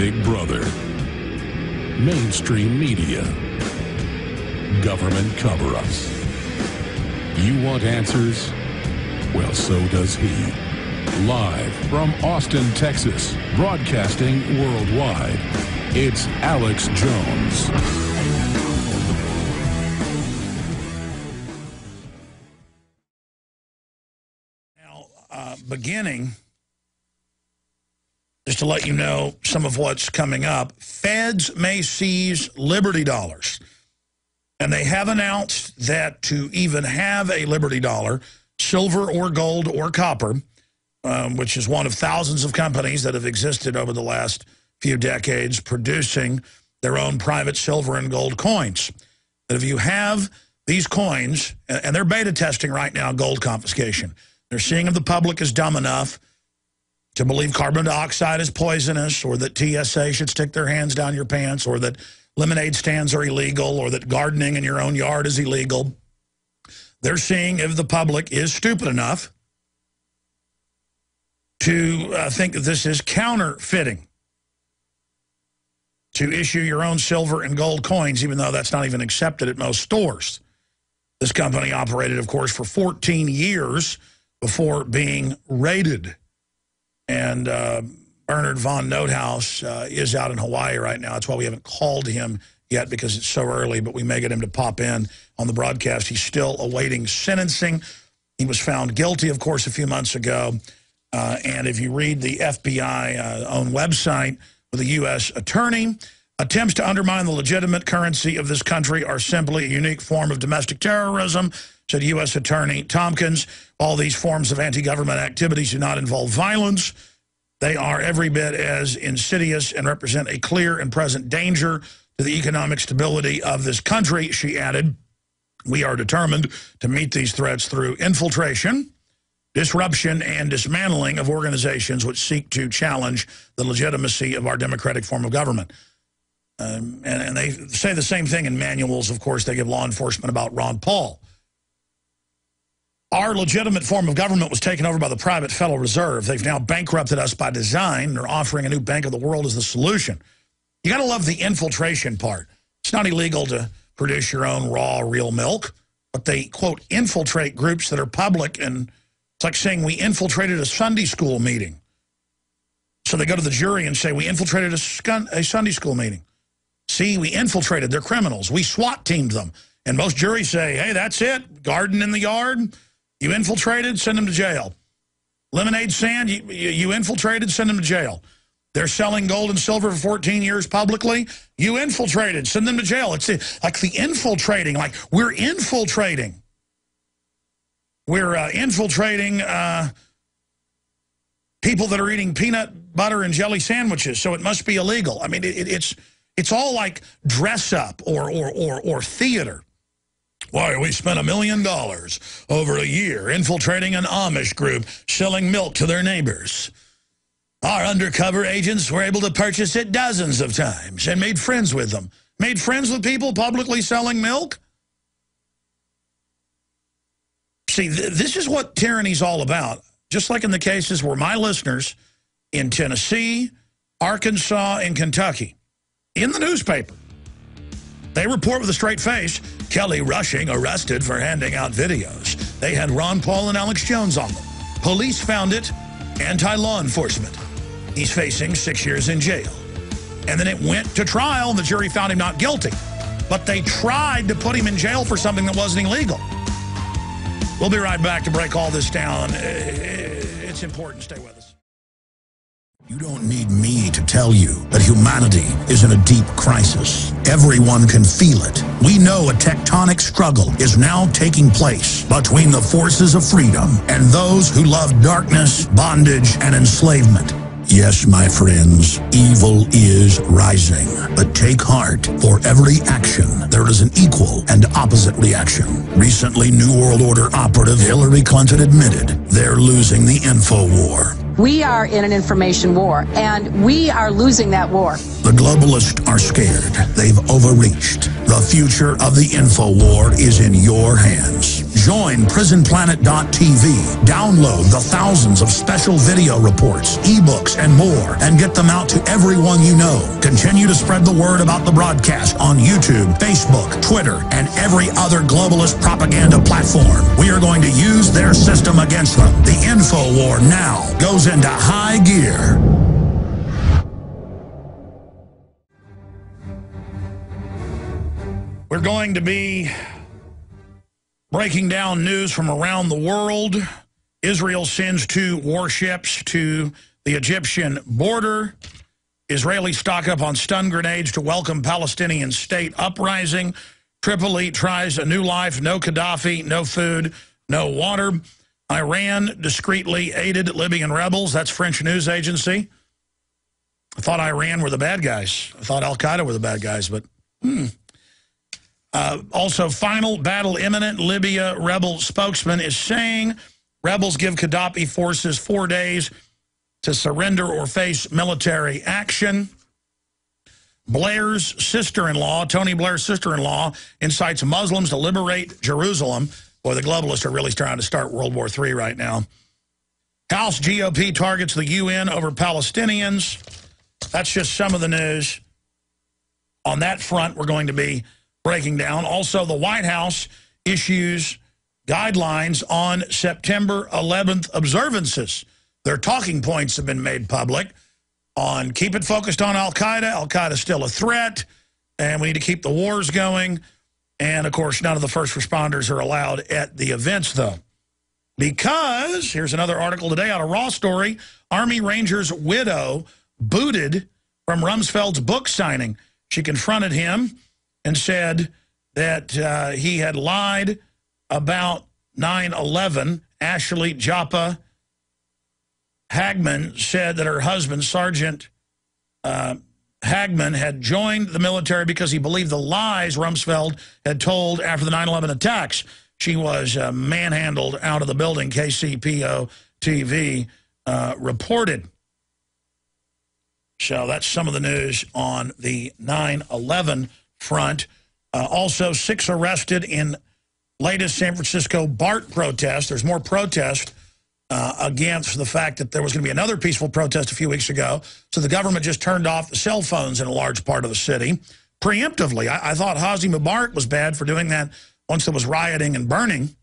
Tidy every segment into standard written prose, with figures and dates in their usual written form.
Big Brother, mainstream media, government cover-ups. You want answers? Well, so does he. Live from Austin, Texas, broadcasting worldwide, it's Alex Jones. Now, beginning, just to let you know some of what's coming up, feds may seize Liberty dollars. And they have announced that to even have a Liberty dollar, silver or gold or copper, which is one of thousands of companies that have existed over the last few decades producing their own private silver and gold coins. That if you have these coins, and they're beta testing right now gold confiscation, they're seeing if the public is dumb enough to believe carbon dioxide is poisonous, or that TSA should stick their hands down your pants, or that lemonade stands are illegal, or that gardening in your own yard is illegal. They're seeing if the public is stupid enough to think that this is counterfeiting, to issue your own silver and gold coins, even though that's not even accepted at most stores. This company operated, of course, for 14 years before being raided. And Bernard von Nothaus is out in Hawaii right now. That's why we haven't called him yet, because it's so early, but we may get him to pop in on the broadcast. He's still awaiting sentencing. He was found guilty, of course, a few months ago. And if you read the FBI own website with a U.S. attorney, attempts to undermine the legitimate currency of this country are simply a unique form of domestic terrorism, said U.S. Attorney Tompkins. All these forms of anti-government activities do not involve violence. They are every bit as insidious and represent a clear and present danger to the economic stability of this country, she added. We are determined to meet these threats through infiltration, disruption, and dismantling of organizations which seek to challenge the legitimacy of our democratic form of government. And they say the same thing in manuals, of course, they give law enforcement about Ron Paul. Our legitimate form of government was taken over by the private Federal Reserve. They've now bankrupted us by design. They're offering a new bank of the world as the solution. You got to love the infiltration part. It's not illegal to produce your own raw, real milk, but they, quote, infiltrate groups that are public, and it's like saying we infiltrated a Sunday school meeting. So they go to the jury and say, we infiltrated a Sunday school meeting. See, we infiltrated. They're criminals. We SWAT teamed them. And most juries say, hey, that's it. Garden in the yard. You infiltrated, send them to jail. Lemonade stand, you infiltrated, send them to jail. They're selling gold and silver for 14 years publicly. You infiltrated, send them to jail. It's like the infiltrating, like we're infiltrating. We're infiltrating people that are eating peanut butter and jelly sandwiches, so it must be illegal. I mean, it's all like dress up or theater. Why, we spent $1 million over a year infiltrating an Amish group selling milk to their neighbors. Our undercover agents were able to purchase it dozens of times and made friends with them. Made friends with people publicly selling milk? See, this is what tyranny's all about. Just like in the cases where my listeners in Tennessee, Arkansas, and Kentucky, in the newspaper, they report with a straight face, Kelly Rushing arrested for handing out videos. They had Ron Paul and Alex Jones on them. Police found it, anti-law enforcement. He's facing 6 years in jail. And then it went to trial, and the jury found him not guilty. But they tried to put him in jail for something that wasn't illegal. We'll be right back to break all this down. It's important. Stay with us. You don't need me to tell you that humanity is in a deep crisis. Everyone can feel it. We know a tectonic struggle is now taking place between the forces of freedom and those who love darkness, bondage, and enslavement. Yes, my friends, evil is rising. But take heart, for every action, there is an equal and opposite reaction. Recently, New World Order operative Hillary Clinton admitted they're losing the info war. We are in an information war, and we are losing that war. The globalists are scared. They've overreached. The future of the info war is in your hands. Join prisonplanet.tv. Download the thousands of special video reports, ebooks, and more, and get them out to everyone you know. Continue to spread the word about the broadcast on YouTube, Facebook, Twitter, and every other globalist propaganda platform. We are going to use their system against them. The info war now goes into high gear. We're going to be breaking down news from around the world. Israel sends 2 warships to the Egyptian border. Israelis stock up on stun grenades to welcome Palestinian state uprising. Tripoli tries a new life, no Gaddafi, no food, no water. Iran discreetly aided Libyan rebels. That's French news agency. I thought Iran were the bad guys. I thought al-Qaeda were the bad guys, but also, final battle imminent. Libya rebel spokesman is saying rebels give Gaddafi forces 4 days to surrender or face military action. Blair's sister-in-law, Tony Blair's sister-in-law, incites Muslims to liberate Jerusalem. Boy, the globalists are really trying to start World War III right now. House GOP targets the UN over Palestinians. That's just some of the news. On that front, we're going to be breaking down. Also, the White House issues guidelines on September 11th observances. Their talking points have been made public on keep it focused on al-Qaeda. Al-Qaeda is still a threat, and we need to keep the wars going. And, of course, none of the first responders are allowed at the events, though. Because, here's another article today out of Raw Story, Army Ranger's widow booted from Rumsfeld's book signing. She confronted him and said that he had lied about 9/11. Ashley Joppa Hagman said that her husband, Sergeant Hagman, had joined the military because he believed the lies Rumsfeld had told after the 9/11 attacks. She was manhandled out of the building, KCPO-TV reported. So that's some of the news on the 9/11 front. Also, 6 arrested in latest San Francisco BART protest. There's more protest against the fact that there was going to be another peaceful protest a few weeks ago. So the government just turned off the cell phones in a large part of the city preemptively. I thought Hosni Mubarak was bad for doing that once there was rioting and burning.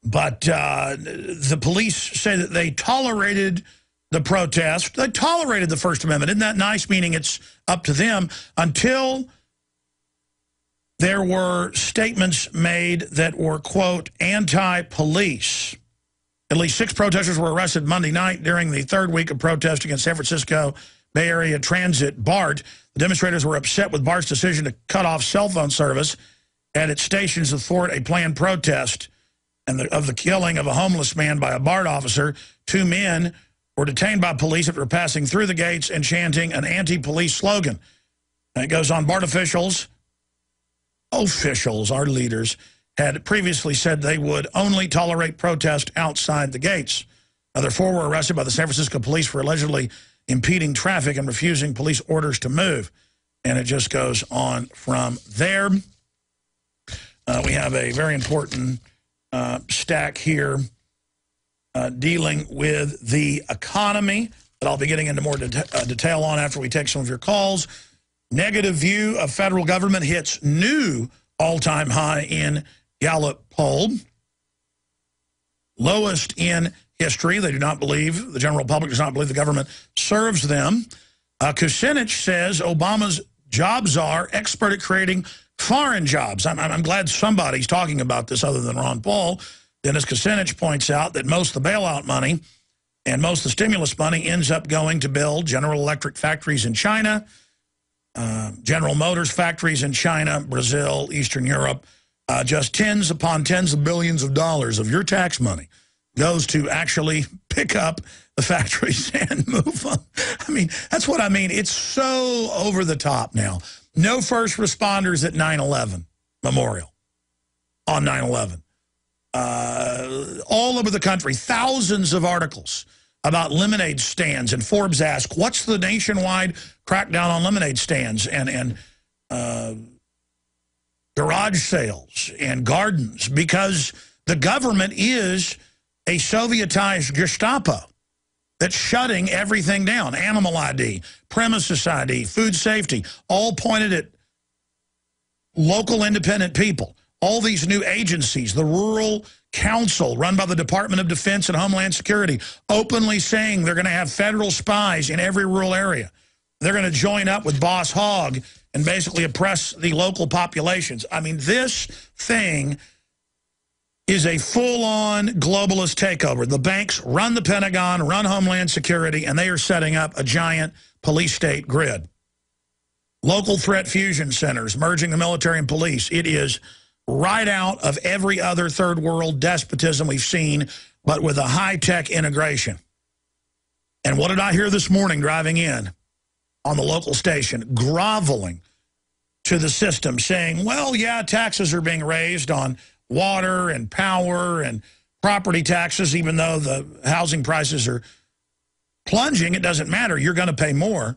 But the police say that they tolerated the protest. They tolerated the First Amendment. Isn't that nice? Meaning it's up to them until there were statements made that were, quote, anti-police. At least 6 protesters were arrested Monday night during the 3rd week of protest against San Francisco Bay Area Transit BART. The demonstrators were upset with BART's decision to cut off cell phone service at its stations to thwart a planned protest and of the killing of a homeless man by a BART officer. 2 men were detained by police after passing through the gates and chanting an anti-police slogan. And it goes on, BART officials, our leaders, had previously said they would only tolerate protest outside the gates. Another 4 were arrested by the San Francisco police for allegedly impeding traffic and refusing police orders to move. And it just goes on from there. We have a very important stack here dealing with the economy that I'll be getting into more detail on after we take some of your calls. Negative view of federal government hits new all-time high in Gallup poll. Lowest in history. They do not believe, the general public does not believe the government serves them. Kucinich says Obama's job czar, expert at creating foreign jobs. I'm glad somebody's talking about this other than Ron Paul. Dennis Kucinich points out that most of the bailout money and most of the stimulus money ends up going to build General Electric factories in China, General Motors factories in China, Brazil, Eastern Europe. Just tens upon tens of billions of dollars of your tax money goes to actually pick up the factories and move them. I mean, that's what I mean. It's so over the top now. No first responders at 9/11 memorial on 9/11. All over the country, thousands of articles about lemonade stands, and Forbes asked, what's the nationwide crackdown on lemonade stands? And garage sales and gardens, because the government is a Sovietized Gestapo that's shutting everything down. Animal ID, premises ID, food safety, all pointed at local independent people. All these new agencies, the Rural Council run by the Department of Defense and Homeland Security, openly saying they're going to have federal spies in every rural area. They're going to join up with Boss Hogg and basically oppress the local populations. I mean, this thing is a full-on globalist takeover. The banks run the Pentagon, run Homeland Security, and they are setting up a giant police state grid. Local threat fusion centers, merging the military and police. It is right out of every other third world despotism we've seen, but with a high-tech integration. And what did I hear this morning driving in on the local station? Groveling to the system, saying, well, yeah, taxes are being raised on water and power and property taxes, even though the housing prices are plunging. It doesn't matter. You're going to pay more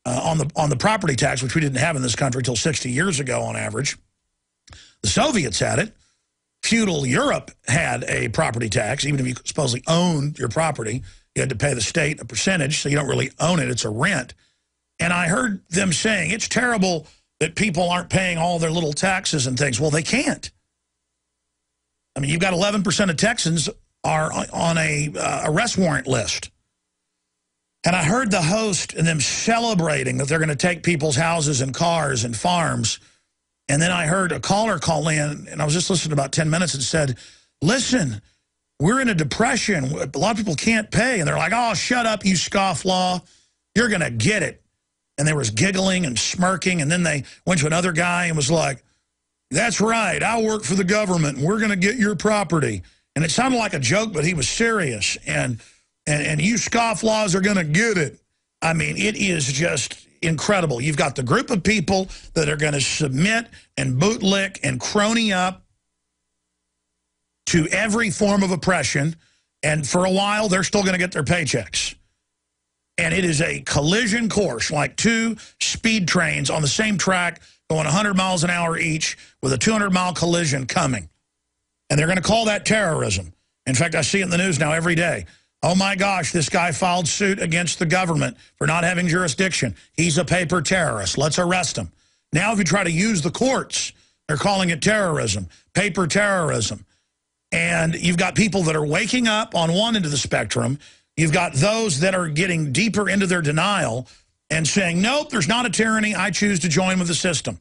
on the property tax, which we didn't have in this country until 60 years ago on average. The Soviets had it. Feudal Europe had a property tax. Even if you supposedly owned your property, you had to pay the state a percentage, so you don't really own it. It's a rent. And I heard them saying, it's terrible that people aren't paying all their little taxes and things. Well, they can't. I mean, you've got 11% of Texans are on a arrest warrant list. And I heard the host and them celebrating that they're going to take people's houses and cars and farms. And then I heard a caller call in, and I was just listening about 10 minutes and said, listen, we're in a depression. A lot of people can't pay. And they're like, oh, shut up, you scofflaw. You're going to get it. And there was giggling and smirking. And then they went to another guy and was like, that's right, I work for the government, and we're going to get your property. And it sounded like a joke, but he was serious. And you scofflaws are going to get it. I mean, it is just incredible. You've got the group of people that are going to submit and bootlick and crony up to every form of oppression. And for a while, they're still going to get their paychecks. And it is a collision course, like two speed trains on the same track going 100 miles an hour each with a 200-mile collision coming. And they're going to call that terrorism. In fact, I see it in the news now every day. Oh, my gosh, this guy filed suit against the government for not having jurisdiction. He's a paper terrorist. Let's arrest him. Now, if you try to use the courts, they're calling it terrorism, paper terrorism. And you've got people that are waking up on one end of the spectrum. You've got those that are getting deeper into their denial and saying, nope, there's not a tyranny. I choose to join with the system.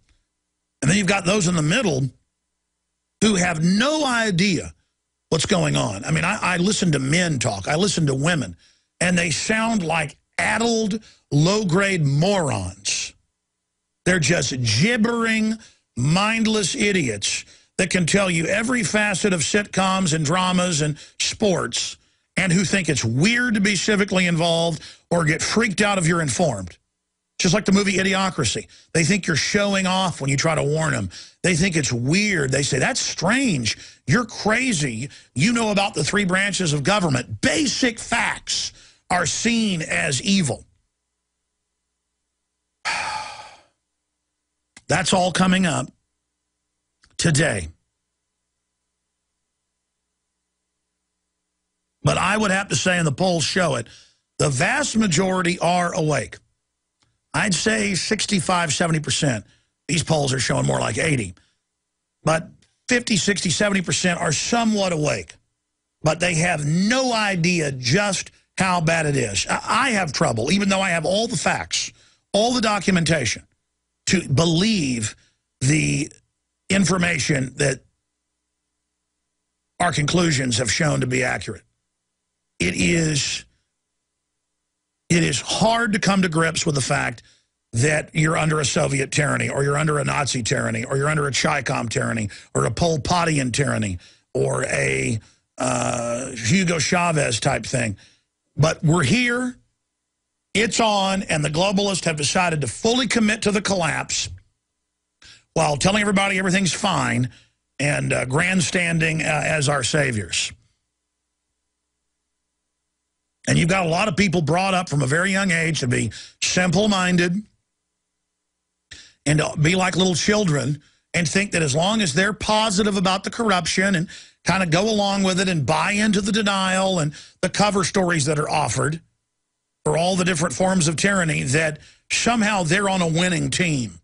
And then you've got those in the middle who have no idea what's going on. I mean, I listen to men talk. I listen to women. And they sound like addled, low-grade morons. They're just gibbering, mindless idiots that can tell you every facet of sitcoms and dramas and sports, and who think it's weird to be civically involved or get freaked out if you're informed. Just like the movie Idiocracy. They think you're showing off when you try to warn them. They think it's weird. They say, that's strange. You're crazy. You know about the three branches of government. Basic facts are seen as evil. That's all coming up today. But I would have to say, and the polls show it, the vast majority are awake. I'd say 65, 70%. These polls are showing more like 80. But 50, 60, 70% are somewhat awake. But they have no idea just how bad it is. I have trouble, even though I have all the facts, all the documentation, to believe the information that our conclusions have shown to be accurate. It is hard to come to grips with the fact that you're under a Soviet tyranny, or you're under a Nazi tyranny, or you're under a Chi-Com tyranny, or a Pol Potian tyranny, or a Hugo Chavez type thing. But we're here, it's on, and the globalists have decided to fully commit to the collapse while telling everybody everything's fine and grandstanding as our saviors. And you've got a lot of people brought up from a very young age to be simple-minded and to be like little children and think that as long as they're positive about the corruption and kind of go along with it and buy into the denial and the cover stories that are offered for all the different forms of tyranny, that somehow they're on a winning team.